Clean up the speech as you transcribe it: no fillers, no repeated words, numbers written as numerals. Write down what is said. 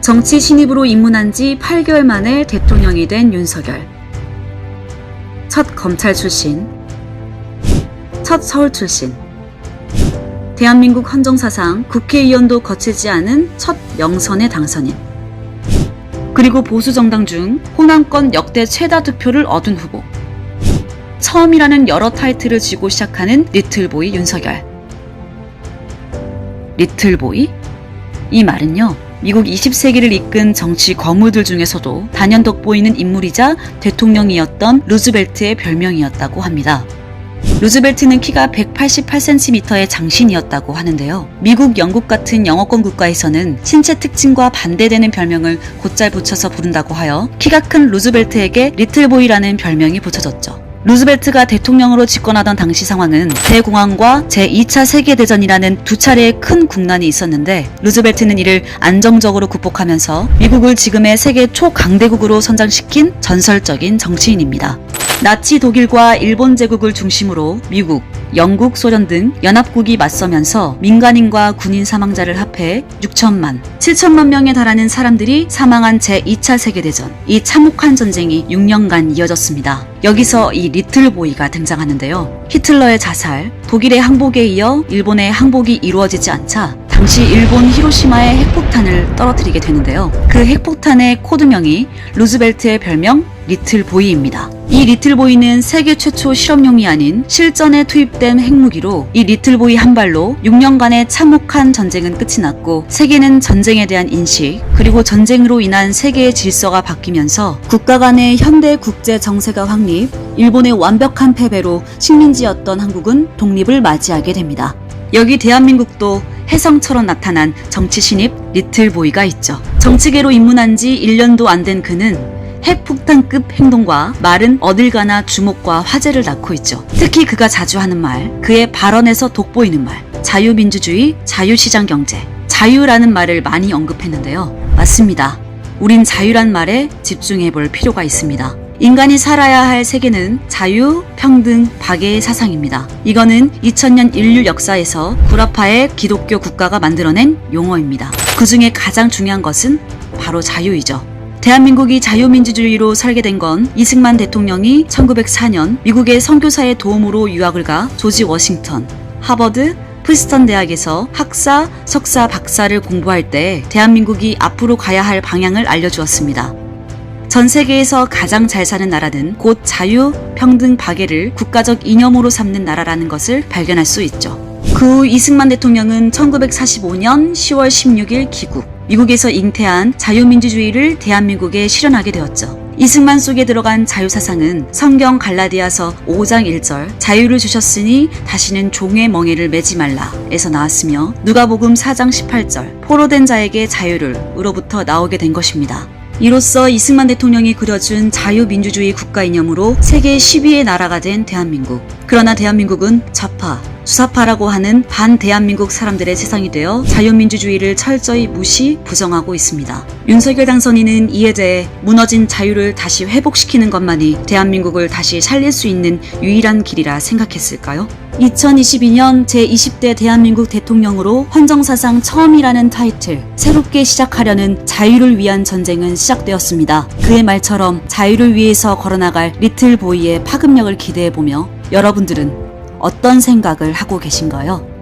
정치 신입으로 입문한 지 8개월 만에 대통령이 된 윤석열. 첫 검찰 출신, 첫 서울 출신, 대한민국 헌정사상 국회의원도 거치지 않은 첫 영선의 당선인, 그리고 보수정당 중 호남권 역대 최다 득표를 얻은 후보, 처음이라는 여러 타이틀을 쥐고 시작하는 리틀보이 윤석열. 리틀보이? 이 말은요, 미국 20세기를 이끈 정치 거무들 중에서도 단연 돋보이는 인물이자 대통령이었던 루즈벨트의 별명이었다고 합니다. 루즈벨트는 키가 188cm의 장신이었다고 하는데요. 미국, 영국 같은 영어권 국가에서는 신체 특징과 반대되는 별명을 곧잘 붙여서 부른다고 하여 키가 큰 루즈벨트에게 리틀보이라는 별명이 붙여졌죠. 루즈벨트가 대통령으로 집권하던 당시 상황은 대공황과 제2차 세계대전이라는 두 차례의 큰 국난이 있었는데, 루즈벨트는 이를 안정적으로 극복하면서 미국을 지금의 세계 초강대국으로 선장시킨 전설적인 정치인입니다. 나치 독일과 일본 제국을 중심으로 미국, 영국, 소련 등 연합국이 맞서면서 민간인과 군인 사망자를 합해 6천만, 7천만 명에 달하는 사람들이 사망한 제2차 세계대전, 이 참혹한 전쟁이 6년간 이어졌습니다. 여기서 이 리틀보이가 등장하는데요. 히틀러의 자살, 독일의 항복에 이어 일본의 항복이 이루어지지 않자 당시 일본 히로시마에 핵폭탄을 떨어뜨리게 되는데요. 그 핵폭탄의 코드명이 루즈벨트의 별명 리틀보이입니다. 이 리틀보이는 세계 최초 실험용이 아닌 실전에 투입된 핵무기로 이 리틀보이 한 발로 6년간의 참혹한 전쟁은 끝이 났고, 세계는 전쟁에 대한 인식, 그리고 전쟁으로 인한 세계의 질서가 바뀌면서 국가 간의 현대 국제 정세가 확립, 일본의 완벽한 패배로 식민지였던 한국은 독립을 맞이하게 됩니다. 여기 대한민국도 혜성처럼 나타난 정치 신입 리틀보이가 있죠. 정치계로 입문한 지 1년도 안 된 그는 핵폭탄급 행동과 말은 어딜 가나 주목과 화제를 낳고 있죠. 특히 그가 자주 하는 말, 그의 발언에서 돋보이는 말, 자유민주주의, 자유시장경제, 자유라는 말을 많이 언급했는데요. 맞습니다. 우린 자유란 말에 집중해볼 필요가 있습니다. 인간이 살아야 할 세계는 자유, 평등, 박애의 사상입니다. 이거는 2000년 인류 역사에서 구라파의 기독교 국가가 만들어낸 용어입니다. 그 중에 가장 중요한 것은 바로 자유이죠. 대한민국이 자유민주주의로 설계된 건 이승만 대통령이 1904년 미국의 선교사의 도움으로 유학을 가 조지 워싱턴, 하버드, 프리스턴 대학에서 학사, 석사, 박사를 공부할 때 대한민국이 앞으로 가야 할 방향을 알려주었습니다. 전 세계에서 가장 잘 사는 나라는 곧 자유, 평등, 박애를 국가적 이념으로 삼는 나라라는 것을 발견할 수 있죠. 그 후 이승만 대통령은 1945년 10월 16일 귀국, 미국에서 잉태한 자유민주주의를 대한민국에 실현하게 되었죠. 이승만 속에 들어간 자유사상은 성경 갈라디아서 5장 1절 자유를 주셨으니 다시는 종의 멍에를 매지 말라 에서 나왔으며, 누가복음 4장 18절 포로된 자에게 자유를 으로부터 나오게 된 것입니다. 이로써 이승만 대통령이 그려준 자유민주주의 국가 이념으로 세계 10위의 나라가 된 대한민국. 그러나 대한민국은 좌파, 주사파라고 하는 반대한민국 사람들의 세상이 되어 자유민주주의를 철저히 무시, 부정하고 있습니다. 윤석열 당선인은 이에 대해 무너진 자유를 다시 회복시키는 것만이 대한민국을 다시 살릴 수 있는 유일한 길이라 생각했을까요? 2022년 제20대 대한민국 대통령으로 헌정사상 처음이라는 타이틀, 새롭게 시작하려는 자유를 위한 전쟁은 시작되었습니다. 그의 말처럼 자유를 위해서 걸어나갈 리틀보이의 파급력을 기대해보며 여러분들은 어떤 생각을 하고 계신가요?